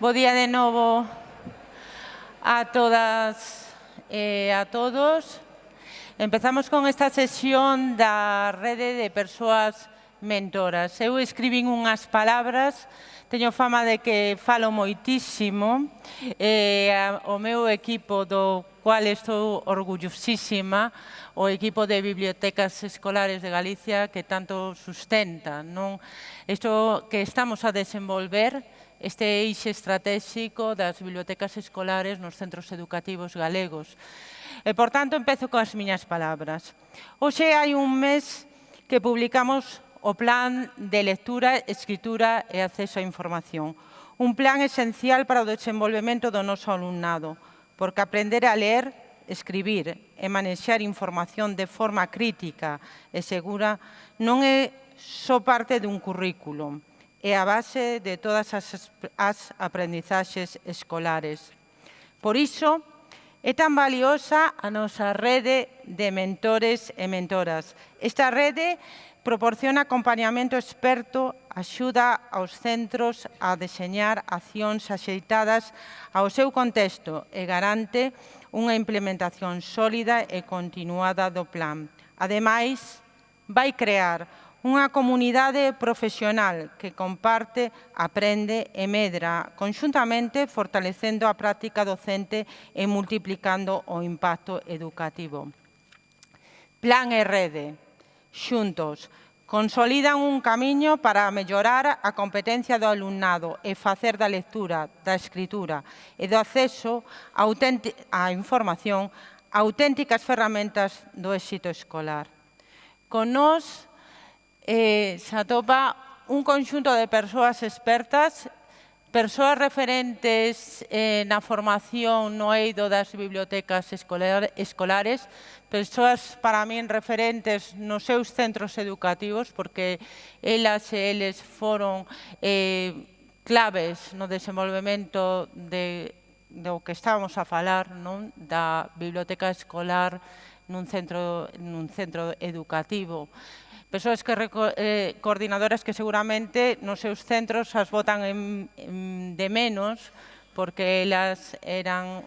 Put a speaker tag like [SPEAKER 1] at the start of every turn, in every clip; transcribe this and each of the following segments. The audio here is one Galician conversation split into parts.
[SPEAKER 1] Bo día de novo a todas e a todos. Empezamos con esta sesión da rede de persoas mentoras. Eu escribín unhas palabras, teño fama de que falo moitísimo, o meu equipo do cual estou orgullosísima, o equipo de bibliotecas escolares de Galicia que tanto sustenta, non? Isto que estamos a desenvolver, este eixe estratégico das bibliotecas escolares nos centros educativos galegos. E, por tanto, empezo coas miñas palabras. Hoxe hai un mes que publicamos o Plan de Lectura, Escritura e Acceso á Información. Un plan esencial para o desenvolvemento do noso alumnado, porque aprender a ler, escribir e manexar información de forma crítica e segura non é só parte dun currículo, é a base de todas as aprendizaxes escolares. Por iso, é tan valiosa a nosa rede de mentores e mentoras. Esta rede proporciona acompañamento experto, axuda aos centros a deseñar accións axeitadas ao seu contexto e garante unha implementación sólida e continuada do plan. Ademais, vai crear unha comunidade profesional que comparte, aprende e medra, conxuntamente fortalecendo a práctica docente e multiplicando o impacto educativo. Plan e rede, xuntos, consolidan un camiño para mellorar a competencia do alumnado e facer da lectura, da escritura e do acceso á información auténticas ferramentas do éxito escolar. Con nós se atopa un conxunto de persoas expertas, persoas referentes na formación no eido das bibliotecas escolares, persoas para min referentes nos seus centros educativos, porque elas e eles foron claves no desenvolvemento do que estábamos a falar, non? Da biblioteca escolar nun centro educativo. Persoas coordinadoras que seguramente nos seus centros as botan de menos porque elas eran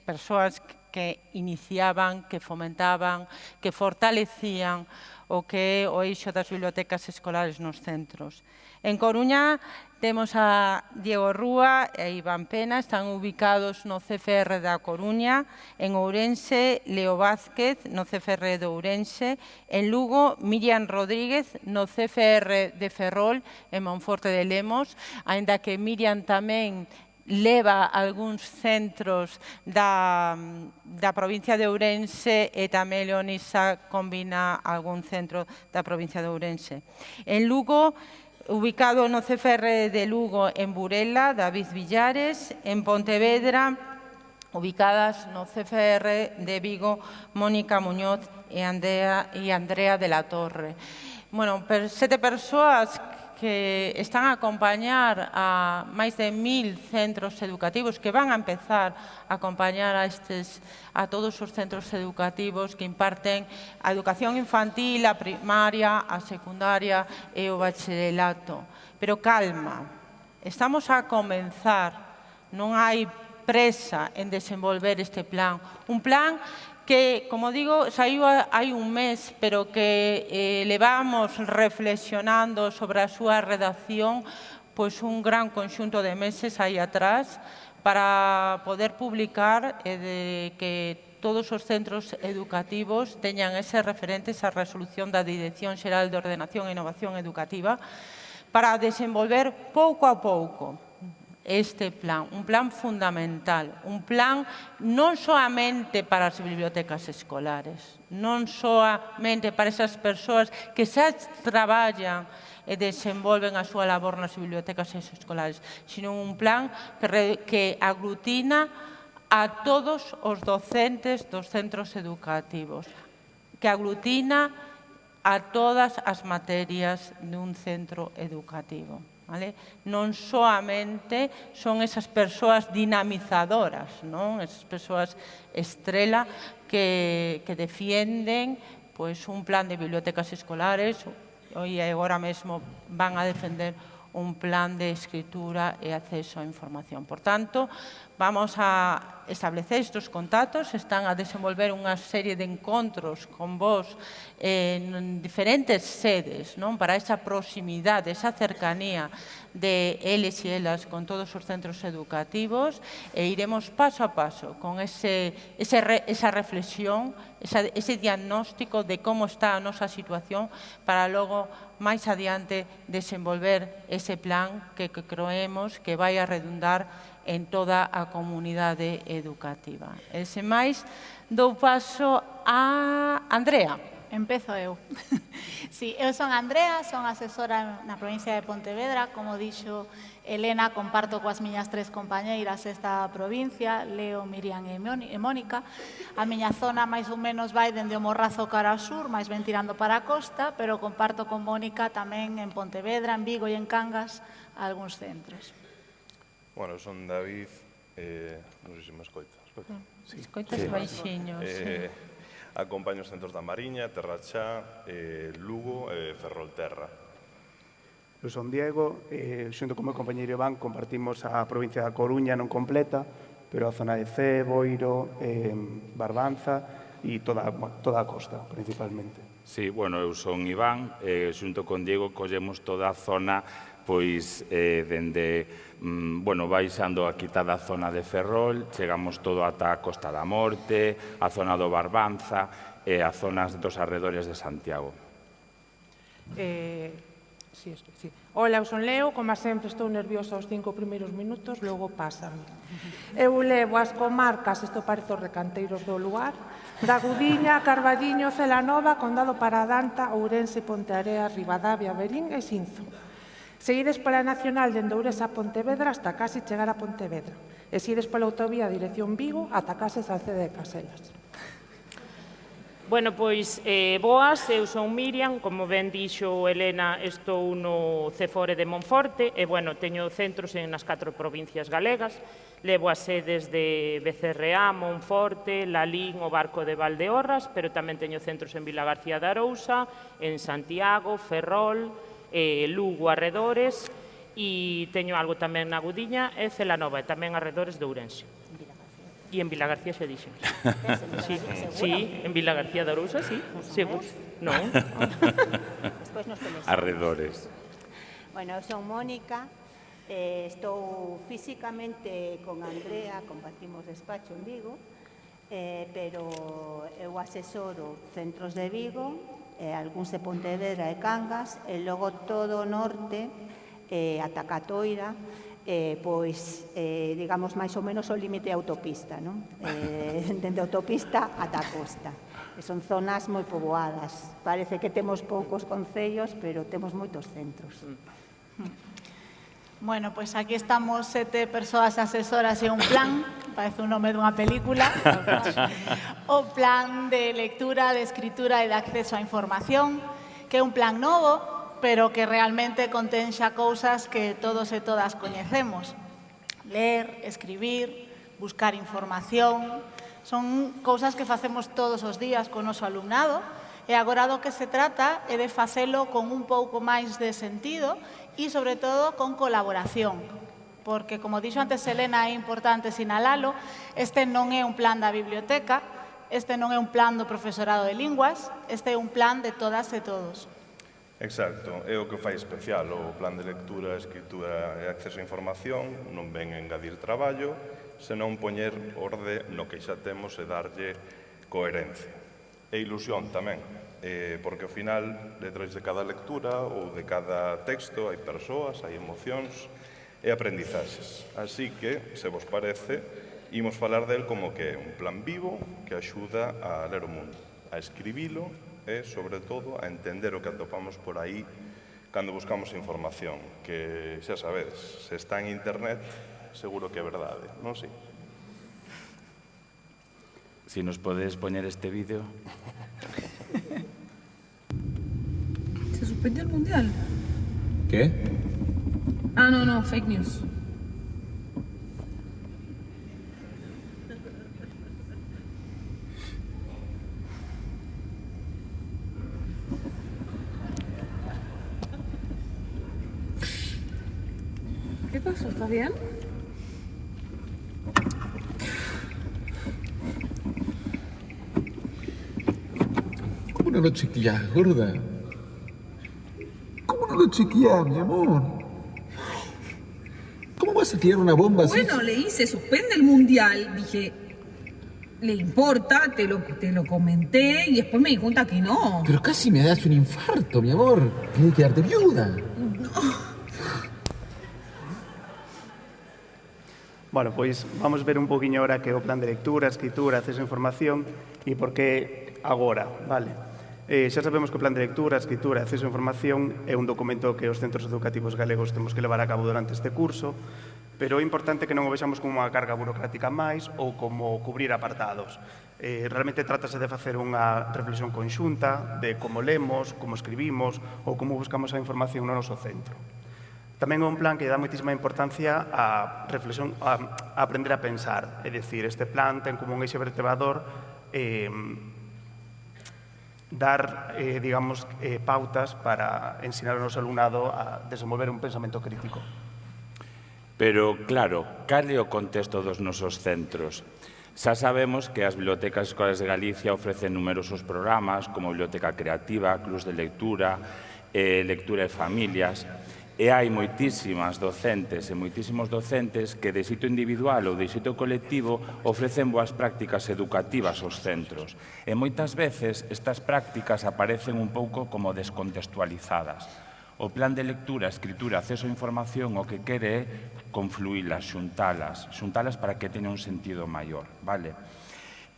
[SPEAKER 1] persoas que iniciaban, que fomentaban, que fortalecían o que é o eixo das bibliotecas escolares nos centros. En Coruña temos a Diego Rúa e Iván Pena, están ubicados no CFR da Coruña, en Ourense, Leo Vázquez, no CFR de Ourense, en Lugo, Miriam Rodríguez, no CFR de Ferrol, en Monforte de Lemos, aínda que Miriam tamén leva algúns centros da provincia de Ourense e tamén Leonisa combina algún centro da provincia de Ourense. En Lugo, ubicado no CFR de Lugo en Burela, David Villares, en Pontevedra, ubicadas no CFR de Vigo, Mónica Muñoz e Andrea de la Torre. Bueno, 7 persoas que están a acompañar a máis de 1000 centros educativos, que van a empezar a acompañar a todos os centros educativos que imparten a educación infantil, a primaria, a secundaria e o bacharelato. Pero calma, estamos a comenzar, non hai presa en desenvolver este plan. Un plan que, como digo, saiu hai un mes, pero que levamos reflexionando sobre a súa redacción pois un gran conxunto de meses aí atrás para poder publicar e de que todos os centros educativos teñan eses referentes á resolución da Dirección Xeral de Ordenación e Innovación Educativa para desenvolver pouco a pouco este plan, un plan fundamental, un plan non soamente para as bibliotecas escolares, non soamente para esas persoas que xa traballan e desenvolven a súa labor nas bibliotecas escolares, sino un plan que aglutina a todos os docentes dos centros educativos, que aglutina a todas as materias dun centro educativo. Non soamente son esas persoas dinamizadoras, esas persoas estrela que defienden un plan de bibliotecas escolares e agora mesmo van a defender un plan de escritura e acceso á información. Por tanto, vamos a establecer estes contactos, están a desenvolver unha serie de encontros con vos en diferentes sedes, para esa proximidade, esa cercanía de eles e elas con todos os centros educativos e iremos paso a paso con esa reflexión, ese diagnóstico de como está a nosa situación para logo máis adiante desenvolver ese plan que creemos que vai a redundar en toda a comunidade educativa. E sen máis, dou paso a Andrea.
[SPEAKER 2] Empezo eu. Sí, eu son Andrea, son asesora na provincia de Pontevedra. Como dixo Elena, comparto coas miñas 3 compañeiras esta provincia, Leo, Miriam e Mónica. A miña zona máis ou menos vai dende o Morrazo cara ao sur, máis ben tirando para a costa, pero comparto con Mónica tamén en Pontevedra, en Vigo e en Cangas algúns centros.
[SPEAKER 3] Bueno, son David, non sei se me escoita.
[SPEAKER 1] Escoitas baixiños, sí.
[SPEAKER 3] Acompaño os centros da Mariña, Terrachá, Lugo e Ferrolterra.
[SPEAKER 4] Eu son Diego, xunto con meu compañeiro Iván compartimos a provincia da Coruña non completa, pero a zona de Cee, Boiro, Barbanza e toda a costa, principalmente.
[SPEAKER 5] Sí, bueno, eu son Iván, xunto con Diego collemos toda a zona pois dende, baixando a quitada a zona de Ferrol, chegamos todo ata a Costa da Morte, a zona do Barbanza e a zonas dos arredores de Santiago.
[SPEAKER 6] Sí. Ola, eu son Leo, como sempre estou nerviosa os 5 primeiros minutos, logo pásame. Eu levo as comarcas, isto parece os recanteiros do lugar, da Gudiña, Carballiño, Celanova, Condado Paradanta, Ourense, Ponteareas, Ribadavia, Verín e Xinzo. Seguides pola Nacional dende Oures a Pontevedra hasta casi chegar a Pontevedra. E seguides pola autovía a dirección Vigo ata case Salcede de Caselas.
[SPEAKER 7] Bueno, pois, boas, eu son Miriam, como ben dixo Elena, estou no Cefore de Monforte, e, bueno, teño centros nas 4 provincias galegas, levo as sedes de Becerreá, Monforte, Lalín, o Barco de Valdeorras, pero tamén teño centros en Vilagarcía de Arousa, en Santiago, Ferrol, Lugo, arredores, e teño algo tamén na Gudiña e Celanova, e tamén arredores de Ourense. E en Vilagarcía xa dixen. Sí, en Vilagarcía de Arousa, sí, seguro. Non.
[SPEAKER 5] Arredores.
[SPEAKER 8] Bueno, eu son Mónica, estou físicamente con Andrea, compartimos despacho en Vigo, pero eu asesoro centros de Vigo, algúns de Pontevedra e Cangas, e logo todo o norte, ata Catoira, pois, digamos, máis ou menos o límite autopista, non? Dende autopista ata a costa. Son zonas moi poboadas. Parece que temos poucos concellos, pero temos moitos centros.
[SPEAKER 2] Bueno, pois aquí estamos 7 persoas asesoras e un plan, parece un nome dunha película, o plan de lectura, de escritura e de acceso á información, que é un plan novo, pero que realmente contén xa cousas que todos e todas coñecemos. Ler, escribir, buscar información, son cousas que facemos todos os días con o noso alumnado, e agora do que se trata é de facelo con un pouco máis de sentido e, sobre todo, con colaboración. Porque, como dixo antes Elena, é importante sinalalo, este non é un plan da biblioteca, este non é un plan do profesorado de linguas, este é un plan de todas e todos.
[SPEAKER 3] Exacto, é o que fai especial o plan de lectura, escritura e acceso á información, non ven engadir traballo, senón poñer orde no que xa temos e darlle coherencia. E ilusión tamén, porque ao final, detrás de cada lectura ou de cada texto, hai persoas, hai emocións e aprendizaxes. Así que, se vos parece, imos falar del como que é un plan vivo que axuda a ler o mundo, a escribilo e, sobre todo, a entender o que atopamos por aí cando buscamos información, que, xa sabedes, se está en internet, seguro que é verdade, non si?
[SPEAKER 5] Si nos podes poñer este vídeo.
[SPEAKER 9] ¿Se suspendió el mundial?
[SPEAKER 10] ¿Qué?
[SPEAKER 9] Ah, no, fake news. ¿Qué pasó? ¿Estás bien?
[SPEAKER 10] ¿Cómo no lo chequeás, gorda? ¿Cómo no lo chequeás, mi amor? ¿Cómo vas a tirar una bomba así?
[SPEAKER 9] Bueno, le hice, suspende el mundial. Dije, ¿le importa? Te lo comenté y después me di cuenta que no.
[SPEAKER 10] Pero casi me das un infarto, mi amor. Tienes que quedarte viuda.
[SPEAKER 4] Bueno, pois vamos ver un poquinho ahora que é o plan de lectura, escritura, acceso a información e por que agora, vale? Xa sabemos que o plan de lectura, escritura e acceso a información é un documento que os centros educativos galegos temos que levar a cabo durante este curso, pero é importante que non o vexamos como unha carga burocrática máis ou como cubrir apartados. Realmente trátase de facer unha reflexión conxunta de como lemos, como escribimos ou como buscamos a información no noso centro. Tamén é un plan que dá moitísima importancia á reflexión, a aprender a pensar. É dicir, este plan ten como un eixe vertebrador dar, digamos, pautas para ensinar ao noso alumnado a desenvolver un pensamento crítico.
[SPEAKER 5] Pero, claro, cal é o contexto dos nosos centros? Xa sabemos que as bibliotecas e escolas de Galicia ofrecen numerosos programas como Biblioteca Creativa, Clubs de Lectura, Lectura e Familias, e hai moitísimas docentes e moitísimos docentes que de xeito individual ou de xeito colectivo ofrecen boas prácticas educativas aos centros. E moitas veces estas prácticas aparecen un pouco como descontextualizadas. O plan de lectura, escritura, acceso a información o que quere é confluílas, xuntalas para que teña un sentido maior, vale?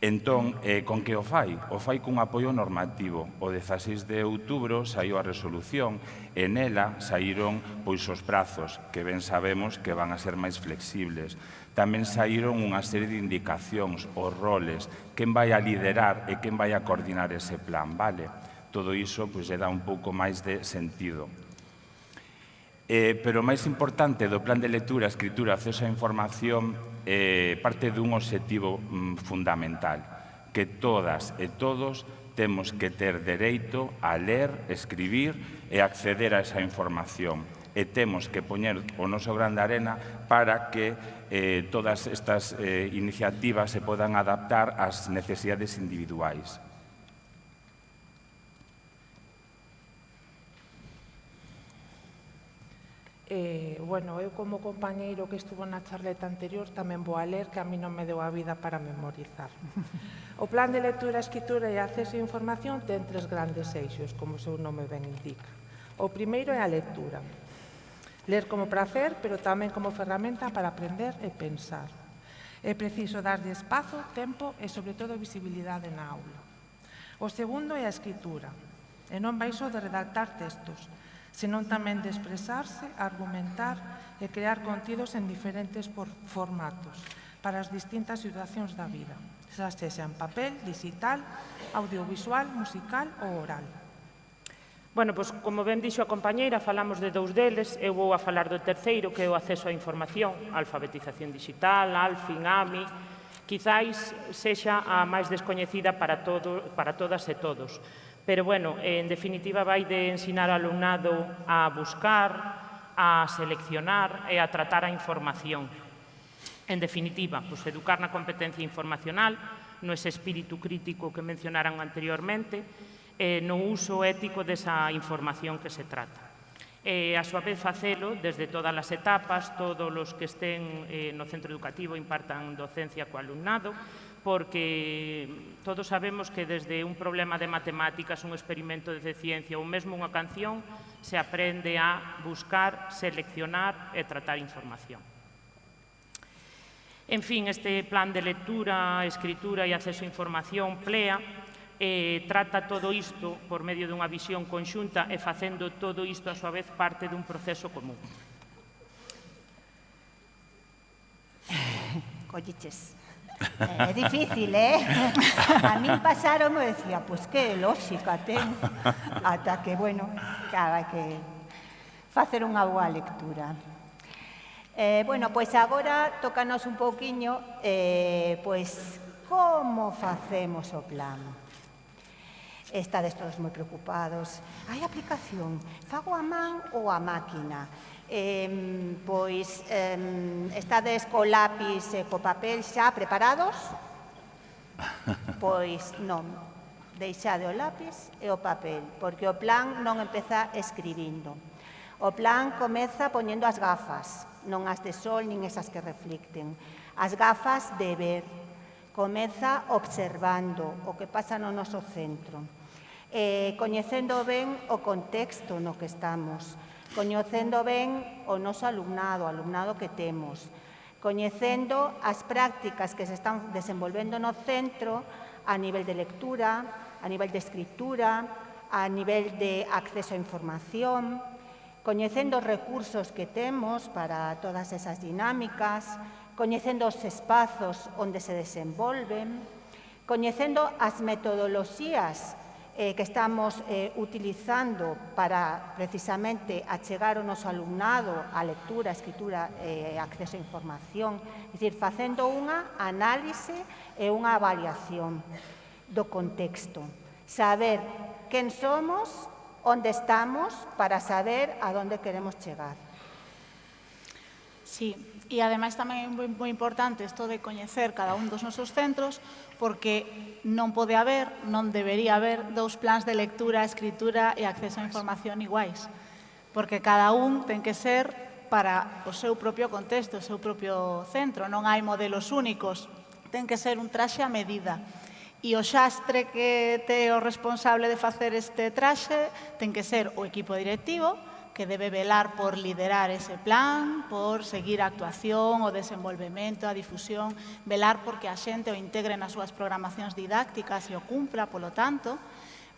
[SPEAKER 5] Entón, con que o fai? O fai cun apoio normativo. O 16 de outubro saiu a resolución e nela saíron pois os prazos, que ben sabemos que van a ser máis flexibles. Tamén saíron unha serie de indicacións, os roles, quen vai a liderar e quen vai a coordinar ese plan, vale? Todo iso pois lle dá un pouco máis de sentido. Pero o máis importante do plan de lectura, escritura, acceso á información parte dun obxectivo fundamental, que todas e todos temos que ter dereito a ler, escribir e acceder a esa información. E temos que poñer o noso gran de arena para que todas estas iniciativas se podan adaptar ás necesidades individuais.
[SPEAKER 6] Bueno, eu como compañeiro que estuvo na charleta anterior tamén vou a ler, que a mí non me deu a vida para memorizar. O plan de lectura, escritura e acceso a información ten tres grandes eixos, como o seu nome ben indica. O primeiro é a lectura. Ler como prazer, pero tamén como ferramenta para aprender e pensar. É preciso darlle espazo, tempo e, sobre todo, visibilidade na aula. O segundo é a escritura. E non vai só de redactar textos, senón tamén de expresarse, argumentar e crear contidos en diferentes formatos para as distintas situacións da vida, xa sexa en papel, digital, audiovisual, musical ou oral.
[SPEAKER 7] Bueno, pois, como ben dixo a compañeira, falamos de dous deles, eu vou a falar do terceiro, que é o acceso á información, alfabetización digital, ALFIN, AMI, quizáis sexa a máis descoñecida para todas e todos. Pero, bueno, en definitiva, vai de ensinar ao alumnado a buscar, a seleccionar e a tratar a información. En definitiva, pues, educar na competencia informacional, no ese espírito crítico que mencionaran anteriormente, no uso ético desa información que se trata. E, a súa vez, facelo desde todas as etapas, todos os que estén no centro educativo impartan docencia co alumnado, porque todos sabemos que desde un problema de matemáticas, un experimento de ciencia ou mesmo unha canción, se aprende a buscar, seleccionar e tratar información. En fin, este plan de lectura, escritura e acceso a información, PLEA, trata todo isto por medio dunha visión conxunta e facendo todo isto a súa vez parte dun proceso común.
[SPEAKER 8] Colliches. É difícil, A min pasaron e decía, pois que lógica ten. Ata que, bueno, hai que facer unha boa lectura. Bueno, pois agora tócanos un pouquiño, pois, como facemos o plan? Estades todos moi preocupados. Hai aplicación, fago a man ou a máquina? Pois estades co lápis e co papel xa preparados? Pois non, deixade o lápis e o papel, porque o plan non empeza escribindo. O plan comeza poñendo as gafas, non as de sol nin esas que reflicten. As gafas de ver. Comeza observando o que pasa no noso centro. Coñecendo ben o contexto no que estamos, coñecendo ben o noso alumnado, o alumnado que temos, coñecendo as prácticas que se están desenvolvendo no centro a nivel de lectura, a nivel de escritura, a nivel de acceso a información, coñecendo os recursos que temos para todas esas dinámicas, coñecendo os espazos onde se desenvolven, coñecendo as metodoloxías que estamos utilizando para precisamente achegar o noso alumnado á lectura, a escritura e acceso a información, é dicir, facendo unha análise e unha avaliación do contexto. Saber quen somos, onde estamos, para saber a onde queremos chegar.
[SPEAKER 2] Sí, e ademais tamén é moi importante isto de coñecer cada un dos nosos centros, porque non pode haber, non debería haber, dous plans de lectura, escritura e acceso a información iguais, porque cada un ten que ser para o seu propio contexto, o seu propio centro, non hai modelos únicos, ten que ser un traxe a medida. E o xastre que te o responsable de facer este traxe ten que ser o equipo directivo, que debe velar por liderar ese plan, por seguir a actuación, o desenvolvemento, a difusión, velar porque a xente o integre nas súas programacións didácticas e o cumpra, polo tanto,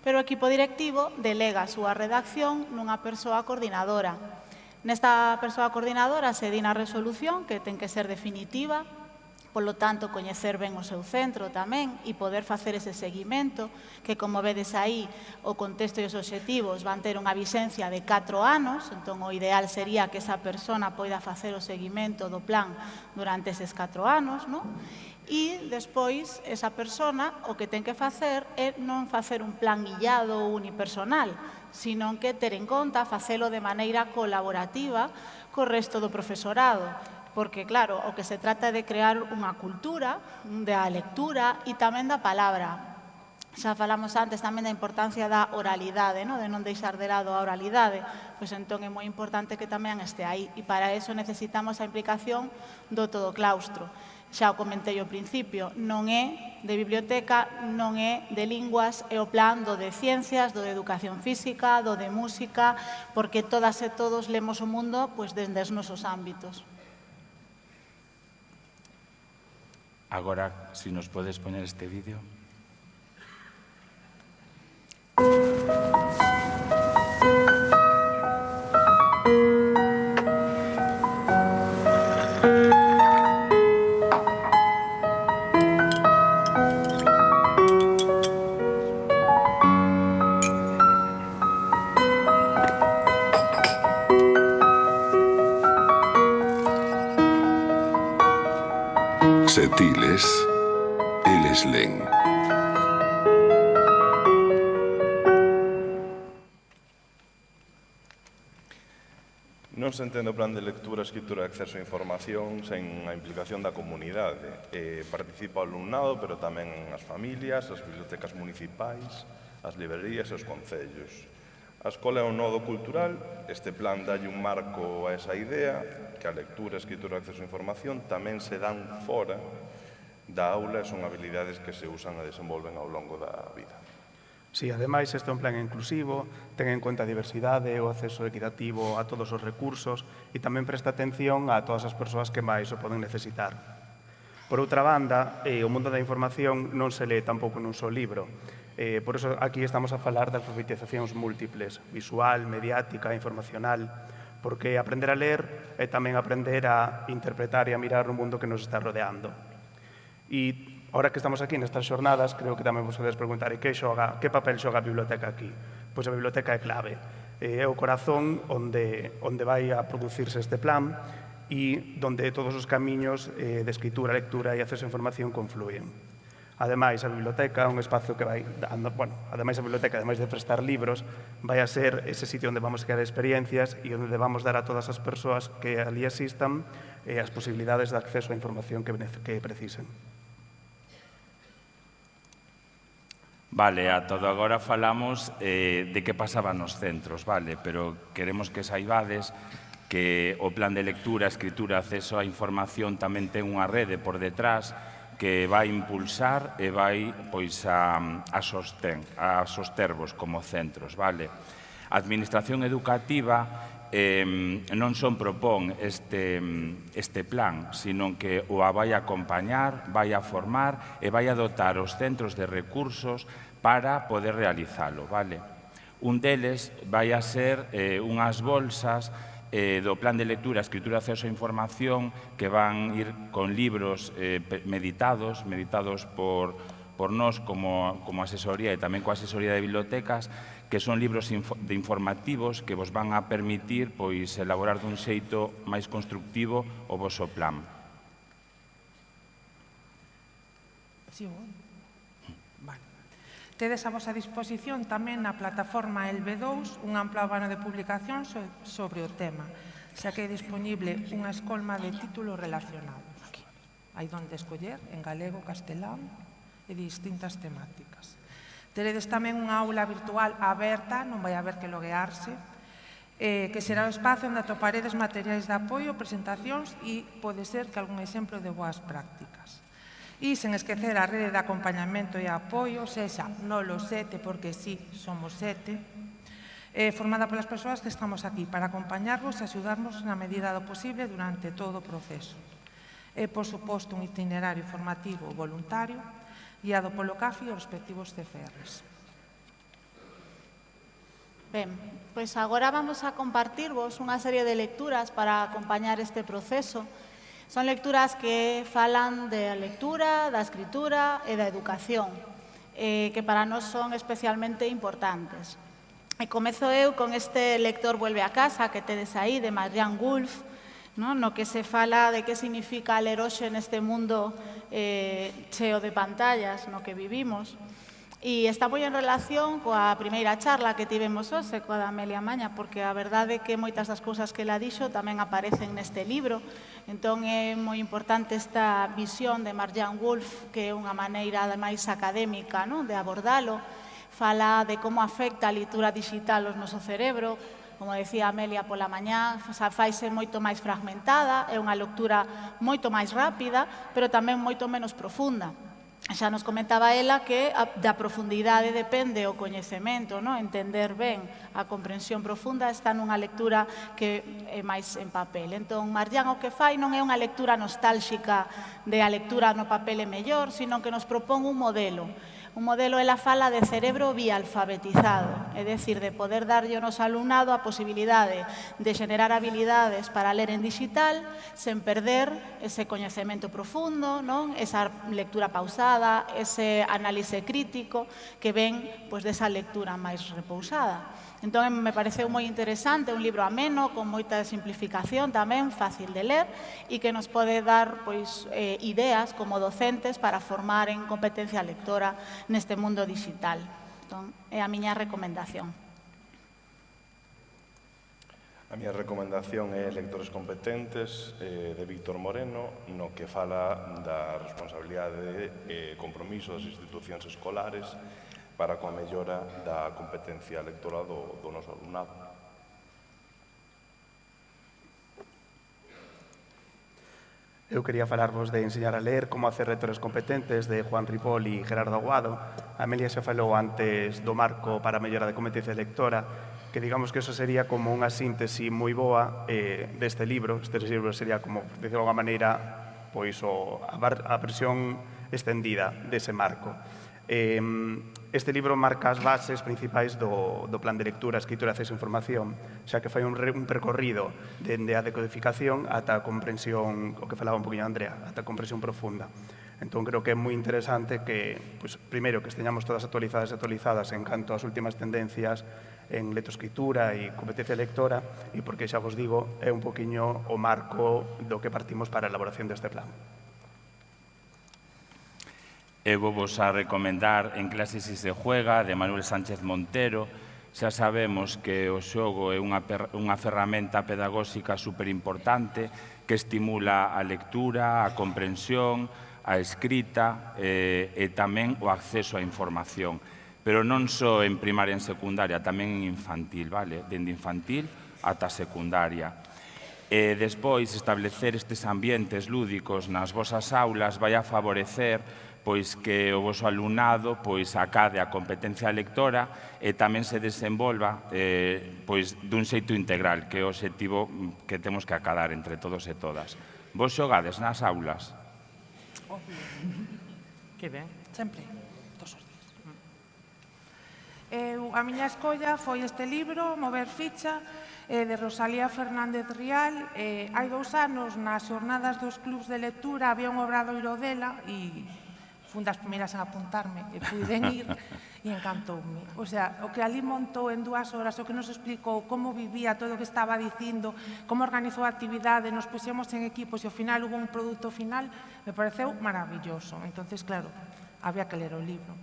[SPEAKER 2] pero o equipo directivo delega a súa redacción nunha persoa coordinadora. Nesta persoa coordinadora se di na resolución que ten que ser definitiva, polo tanto, coñecer ben o seu centro tamén e poder facer ese seguimento, que, como vedes aí, o contexto e os obxectivos van ter unha vixencia de 4 anos, entón o ideal sería que esa persona poida facer o seguimento do plan durante eses 4 anos, non? E despois, esa persona o que ten que facer é non facer un plan illado ou unipersonal, sino que ter en conta facelo de maneira colaborativa co resto do profesorado, porque, claro, o que se trata é de crear unha cultura da lectura e tamén da palabra. Xa falamos antes tamén da importancia da oralidade, de non deixar de lado a oralidade, pois entón é moi importante que tamén este aí, e para eso necesitamos a implicación do todo claustro. Xa o comentei ao principio, non é de biblioteca, non é de linguas, é o plan do de ciencias, do de educación física, do de música, porque todas e todos lemos o mundo desde os nosos ámbitos.
[SPEAKER 5] Agora, si nos podes poñer este vídeo.
[SPEAKER 11] Se ti les, eles len.
[SPEAKER 3] Non se entende o plan de lectura, escritura e acceso a información sen a implicación da comunidade. Participa o alumnado, pero tamén as familias, as bibliotecas municipais, as librerías e os concellos. A escola é un nodo cultural, este plan dalle un marco a esa idea, que a lectura, escritura e acceso a información tamén se dan fora da aula e son habilidades que se usan e desenvolven ao longo da vida.
[SPEAKER 4] Si, ademais, este é un plan inclusivo, ten en conta a diversidade, o acceso equitativo a todos os recursos e tamén presta atención a todas as persoas que máis o poden necesitar. Por outra banda, o mundo da información non se lee tampouco nun só libro. Por iso aquí estamos a falar de alfabetizacións múltiples, visual, mediática, informacional, porque aprender a ler é tamén aprender a interpretar e a mirar o mundo que nos está rodeando. E ahora que estamos aquí nestas xornadas, creo que tamén vos podedes preguntar que papel xoga a biblioteca aquí? Pois a biblioteca é clave. É o corazón onde vai a producirse este plan e onde todos os camiños de escritura, lectura e acceso a información conflúen. Ademais, a biblioteca é un espazo que vai, ademais a biblioteca, ademais de prestar libros, vai a ser ese sitio onde vamos crear experiencias e onde vamos dar a todas as persoas que ali asistan as posibilidades de acceso á información que precisen.
[SPEAKER 5] Vale, a todo agora falamos de que pasaba nos centros, vale, pero queremos que saibades que o plan de lectura, escritura, acceso á información tamén ten unha rede por detrás que vai impulsar e vai a sostervos como centros, vale? A Administración Educativa non son propón este plan, sino que o vai acompañar, vai a formar e vai a dotar os centros de recursos para poder realizalo, vale? Un deles vai a ser unhas bolsas do plan de lectura, escritura, acceso a información, que van ir con libros meditados por nós como asesoría e tamén coa asesoría de bibliotecas, que son libros informativos que vos van a permitir elaborar dun xeito máis constructivo o voso plan.
[SPEAKER 6] Tedes a vosa disposición tamén na plataforma LB2 un amplo abano de publicacións sobre o tema, xa que é disponible unha escolma de títulos relacionados. Hai donde escoller en galego, castelán e distintas temáticas. Teredes tamén unha aula virtual aberta, non vai haber que loguearse, que será o espazo onde atoparedes materiais de apoio, presentacións e pode ser que algún exemplo de boas prácticas. E sen esquecer a rede de acompañamento e apoio, sexa nolo 7, porque sí, somos 7, formada polas persoas que estamos aquí para acompañarvos e axudarnos na medida do posible durante todo o proceso. E, por suposto, un itinerario formativo voluntario guiado polo CAFI e os respectivos CFRs.
[SPEAKER 2] Ben, pois agora vamos a compartirvos unha serie de lecturas para acompañar este proceso. Son lecturas que falan da lectura, da escritura e da educación, que para nós son especialmente importantes. E comezo eu con este lector Vuelve a casa, que tedes aí, de Marjan Wolf, no que se fala de que significa ler hoxe neste mundo cheo de pantallas no que vivimos. E está moi en relación coa primeira charla que tivemos hoxe, coa da Amelia Maña, porque a verdade é que moitas das cousas que ela dixo tamén aparecen neste libro. Entón é moi importante esta visión de Marjan Wolf, que é unha maneira ademais académica de abordalo. Fala de como afecta a lectura digital ao noso cerebro, como decía Amelia pola mañá, faise moito máis fragmentada, é unha lectura moito máis rápida, pero tamén moito menos profunda. Xa nos comentaba ela que da profundidade depende o coñecemento, entender ben a comprensión profunda está nunha lectura que é máis en papel. Entón, Marjan o que fai non é unha lectura nostálxica de a lectura no papel é mellor, sino que nos propón un modelo. Un modelo, ela fala de cerebro bialfabetizado, é dicir, de poder darlle ao noso alumnado a posibilidade de xenerar habilidades para ler en digital sen perder ese coñecemento profundo, esa lectura pausada, ese análise crítico que ven desa lectura máis repousada. Entón, me pareceu moi interesante, un libro ameno, con moita simplificación tamén, fácil de ler, e que nos pode dar ideas como docentes para formar en competencia lectora neste mundo digital. Entón, é a miña recomendación.
[SPEAKER 3] A miña recomendación é Lectores Competentes, de Víctor Moreno, no que fala da responsabilidade e compromiso das institucións escolares para coa mellora da competencia lectora do noso alumnado.
[SPEAKER 4] Eu quería falarvos de Enseñar a ler, como hacer lectores competentes, de Juan Ripoll e Gerardo Aguado. A Amelia xa falou antes do marco para a mellora de competencia lectora, que digamos que eso sería como unha síntese moi boa deste libro. Este libro sería como, de alguma maneira, a versión extendida dese marco. Este libro marca as bases principais do plan de lectura, escritura, acceso a información, xa que fai un percorrido dende a decodificación ata a comprensión, o que falaba un poquinho Andrea, ata a comprensión profunda. Entón, creo que é moi interesante que, primeiro, que esteñamos todas actualizadas en canto ás últimas tendencias en lectoescritura e competencia lectora, e porque, xa vos digo, é un poquinho o marco do que partimos para a elaboración deste plan.
[SPEAKER 5] Eu vos a recomendar En clase si se juega, de Manuel Sánchez Montero. Xa sabemos que o xogo é unha ferramenta pedagóxica superimportante que estimula a lectura, a comprensión, a escrita e tamén o acceso á información. Pero non só en primaria e en secundaria, tamén en infantil, vale? Dende infantil ata secundaria. E despois, establecer estes ambientes lúdicos nas vosas aulas vai a favorecer pois que o voso alumnado pois acade a competencia lectora e tamén se desenvolva pois dun xeito integral, que é o obxectivo que temos que acadar entre todos e todas. Vos xogades nas aulas?
[SPEAKER 7] Que ben.
[SPEAKER 6] Sempre, todos os días. A miña escolla foi este libro, Mover ficha, de Rosalía Fernández Rial. Hai 2 anos, nas xornadas dos clubs de lectura, había un obradoiro dela e fun das primeiras en apuntarme e puiden ir e encantoume. O sea, o que ali montou en 2 horas, o que nos explicou como vivía todo o que estaba dicindo, como organizou a actividade, nos puxemos en equipos e ao final hubo un produto final, me pareceu maravilloso. Entonces, claro, había que ler o libro.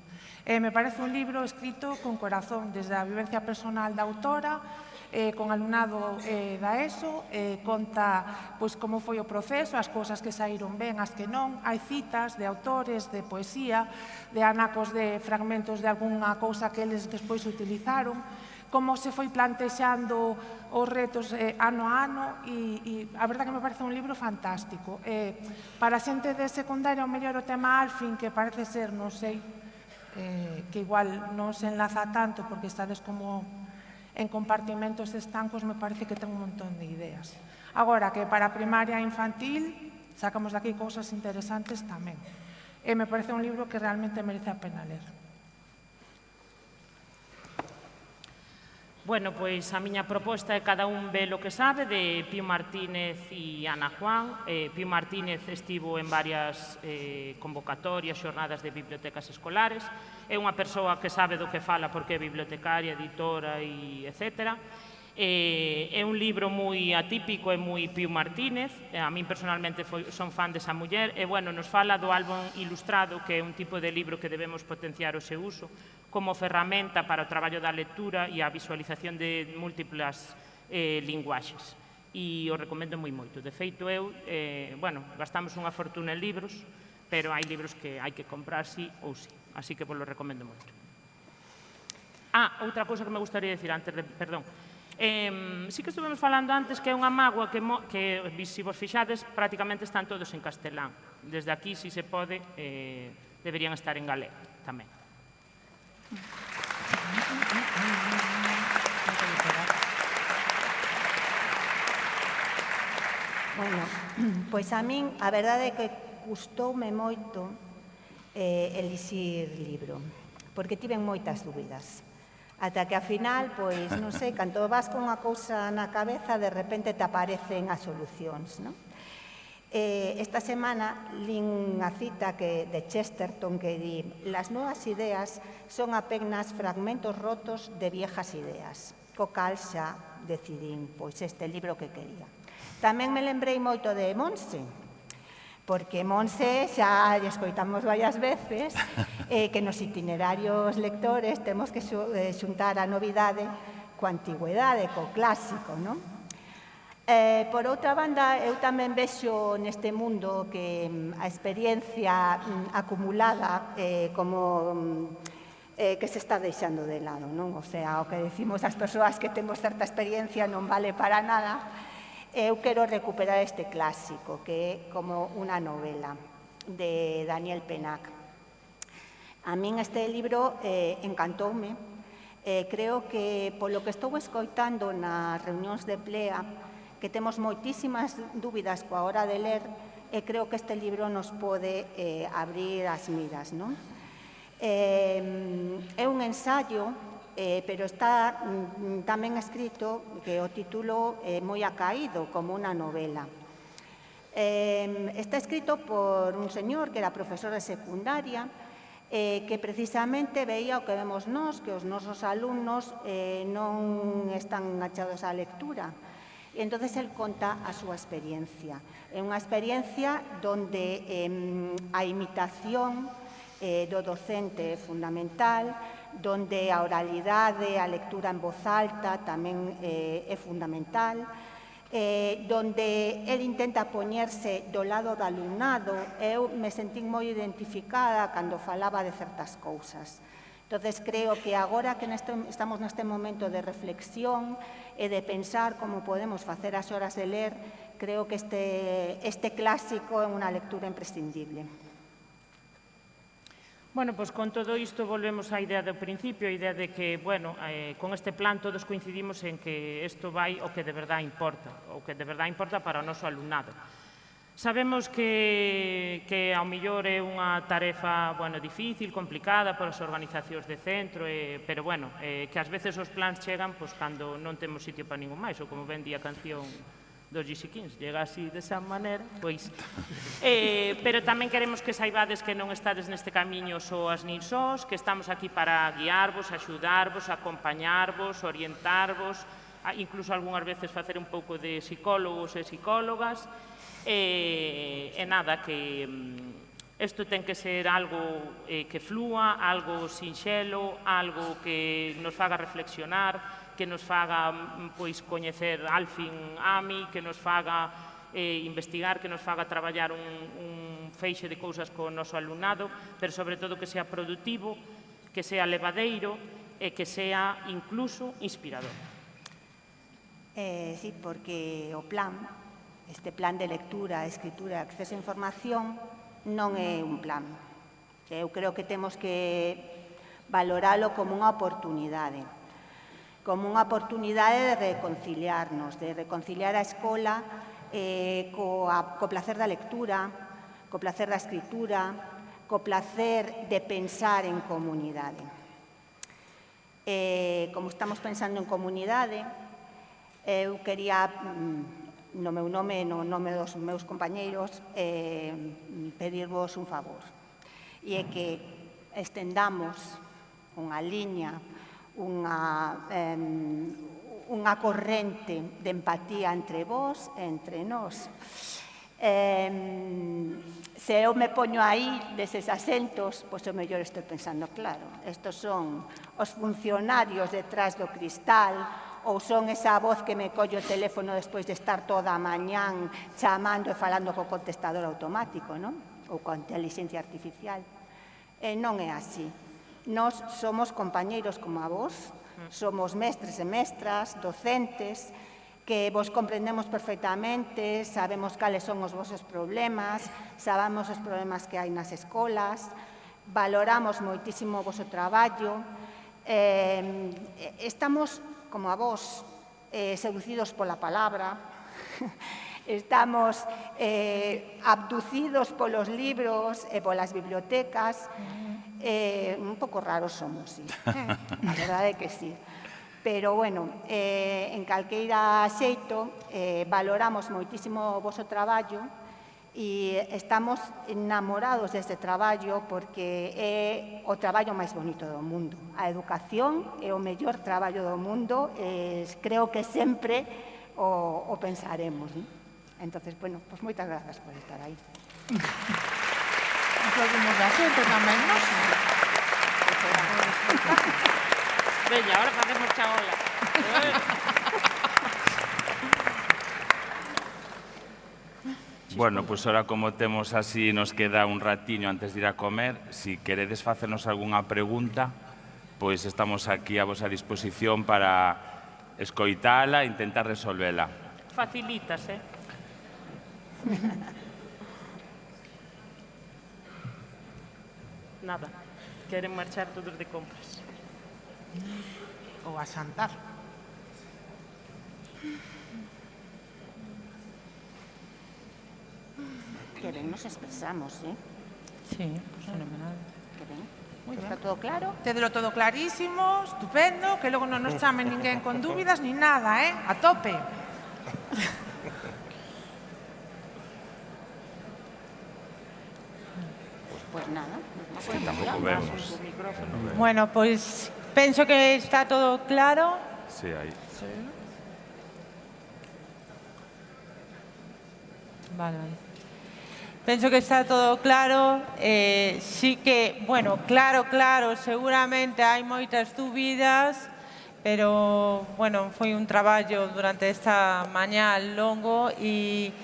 [SPEAKER 6] Me parece un libro escrito con corazón, desde a vivencia personal da autora, con alumnado da ESO, conta como foi o proceso, as cousas que saíron ben, as que non. Hai citas de autores, de poesía, de anacos de fragmentos de algunha cousa que eles despois utilizaron, como se foi plantexando os retos ano a ano, e a verdade que me parece un libro fantástico. Para a xente de secundaria, o mellor o tema Alfin, que parece ser, non sei, que igual non se enlaza tanto porque estades como en compartimentos estancos, me parece que ten un montón de ideas. Agora, que para primaria e infantil sacamos daqui cousas interesantes tamén. Me parece un libro que realmente merece a pena ler.
[SPEAKER 7] Bueno, pois a miña proposta é Cada un ve lo que sabe, de Pío Martínez e Ana Juan. Pío Martínez estivo en varias convocatorias, xornadas de bibliotecas escolares. É unha persoa que sabe do que fala porque é bibliotecaria, editora e etc. É un libro moi atípico e moi Pío Martínez. A min personalmente son fan desa muller. E, bueno, nos fala do álbum ilustrado, que é un tipo de libro que debemos potenciar o seu uso como ferramenta para o traballo da lectura e a visualización de múltiplas linguaxes. E o recomendo moi moito. De feito, gastamos unha fortuna en libros, pero hai libros que hai que comprar sí ou sí. Así que vos lo recomendo moito. Outra cousa que me gustaría dicir antes de... Perdón. Sí que estuvemos falando antes que é unha mágoa que, se vos fixades, prácticamente están todos en castelán. Desde aquí, si se pode, deberían estar en galego tamén.
[SPEAKER 8] Bueno, pois a min a verdade é que custoume moito elixir libro, porque tiven moitas dúbidas. Ata que, ao final, pois, non sei, cando vas con unha cousa na cabeza, de repente te aparecen as solucións, non? Esta semana lín a cita de Chesterton que di: las nuevas ideas son apenas fragmentos rotos de viejas ideas. Co cal xa decidín pois este libro que quería. Tamén me lembrei moito de Monse, porque Monse xa lle escoitamos varias veces que nos itinerarios lectores temos que xuntar a novidade coa antigüedade, co clásico, non? Por outra banda, eu tamén vexo neste mundo que a experiencia acumulada como que se está deixando de lado, non? O sea, o que decimos as persoas que temos certa experiencia non vale para nada. Eu quero recuperar este clásico, que é como unha novela de Daniel Pennac. A min este libro encantoume. Creo que, polo que estou escoitando nas reunións de Plea, que temos moitísimas dúbidas coa hora de ler, e creo que este libro nos pode abrir as miras, non? É un ensaio, pero está tamén escrito que o título é moi acaído, como unha novela. Está escrito por un señor que era profesor de secundaria, que precisamente veía o que vemos nós, que os nosos alumnos non están enganchados á lectura. E entón, el conta a súa experiencia. É unha experiencia onde a imitación do docente é fundamental, donde a oralidade, a lectura en voz alta tamén é fundamental, donde el intenta poñerse do lado do alumnado. Eu me sentín moi identificada cando falaba de certas cousas. Entonces, creo que agora que estamos neste momento de reflexión e de pensar como podemos facer as horas de ler, creo que este clásico é unha lectura imprescindible.
[SPEAKER 7] Bueno, pois con todo isto volvemos á idea do principio, a idea de que, bueno, con este plan todos coincidimos en que isto vai o que de verdade importa, o que de verdade importa para o noso alumnado. Sabemos que ao mellor é unha tarefa, bueno, difícil, complicada para as organizacións de centro, pero, bueno, que ás veces os plans chegan pois cando non temos sitio para ningún máis, ou como ben di a canción dos GC Kings, llega así desa maneira, pois. Pero tamén queremos que saibades que non estades neste camiño soas nin sós, que estamos aquí para guiarvos, axudarvos, acompañarvos, orientarvos, incluso algunhas veces facer un pouco de psicólogos e psicólogas, e nada, que isto ten que ser algo que flúa, algo sinxelo, algo que nos faga reflexionar, que nos faga pois coñecer al fin AMI, que nos faga investigar, que nos faga traballar un feixe de cousas co noso alumnado, pero sobre todo que sea productivo, que sea levadeiro e que sea incluso inspirador.
[SPEAKER 8] Sí, porque o plan, este plan de lectura, escritura e acceso a información non é un plan. Eu creo que temos que valoralo como unha oportunidade de reconciliar a escola co placer da lectura, co placer da escritura, co placer de pensar en comunidade. Como estamos pensando en comunidade, eu quería, no meu nome e no nome dos meus compañeiros, pedirvos un favor. E é que estendamos unha liña, unha corrente de empatía entre vós e entre nós. Se eu me poño aí deses asentos, pois o mellor estou pensando, claro, estos son os funcionarios detrás do cristal, ou son esa voz que me collo o teléfono despois de estar toda a mañán chamando e falando co contestador automático, non? Ou coa inteligencia artificial. E non é así. Nós somos compañeiros como a vos, somos mestres e mestras, docentes, que vos comprendemos perfectamente, sabemos cales son os vosos problemas, sabemos os problemas que hai nas escolas, valoramos moitísimo o voso traballo, estamos, como a vos, seducidos pola palabra, estamos abducidos polos libros e polas bibliotecas, un pouco raros somos, sí. A verdade é que sí. Pero, bueno, en calqueira xeito, valoramos moitísimo o voso traballo e estamos enamorados deste traballo porque é o traballo máis bonito do mundo. A educación é o mellor traballo do mundo e creo que sempre o pensaremos. Entonces, bueno, pues moitas grazas por estar aí.
[SPEAKER 6] Aplaudimos da xente tamén, non?
[SPEAKER 7] Veña, ahora facemos chaola.
[SPEAKER 5] Bueno, pois ahora como temos así, nos queda un ratiño antes de ir a comer, si queredes facernos algunha pregunta, pois estamos aquí a vosa disposición para escoitala e intentar resolvela.
[SPEAKER 7] Facilitas, Nada, queren marchar todos de compras.
[SPEAKER 6] Ou a xantar.
[SPEAKER 8] Que ben nos expresamos,
[SPEAKER 1] Sí, fenomenal.
[SPEAKER 8] Que ben. Está todo claro?
[SPEAKER 6] Tedelo todo clarísimo, estupendo, que logo non nos chame ninguén con dúbidas ni nada, a tope.
[SPEAKER 8] Pues nada.
[SPEAKER 5] Tampouco vemos.
[SPEAKER 1] Bueno, pois penso que está todo claro.
[SPEAKER 5] Sí, aí.
[SPEAKER 1] Vale. Penso que está todo claro. Sí que, bueno, claro, seguramente hai moitas dúbidas, pero, bueno, foi un traballo durante esta mañá longo e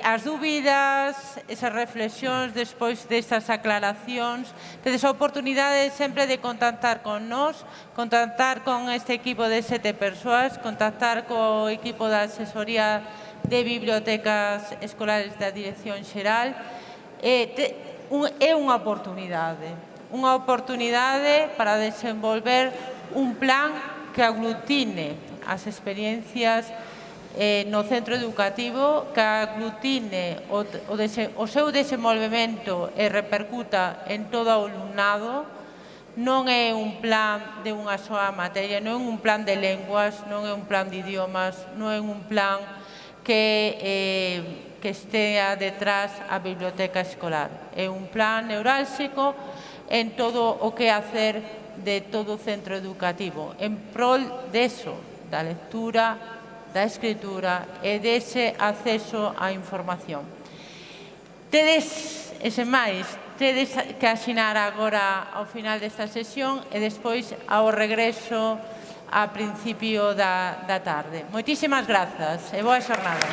[SPEAKER 1] as dúbidas, esas reflexións despois destas aclaracións, tedes a oportunidade sempre de contactar con nós, contactar con este equipo de 7 persoas, contactar co equipo da asesoría de bibliotecas escolares da Dirección Xeral. É unha oportunidade para desenvolver un plan que aglutine as experiencias no centro educativo, que aglutine o seu desenvolvemento e repercuta en todo o alumnado. Non é un plan de unha soa materia, non é un plan de lenguas, non é un plan de idiomas, non é un plan que estea detrás a biblioteca escolar. É un plan neurálxico en todo o que hacer de todo o centro educativo, en prol deso, da lectura, da escritura e dese acceso á información. Tedes, e sen máis, tedes que asinar agora ao final desta sesión e despois ao regreso a principio da tarde. Moitísimas grazas e boa xornada.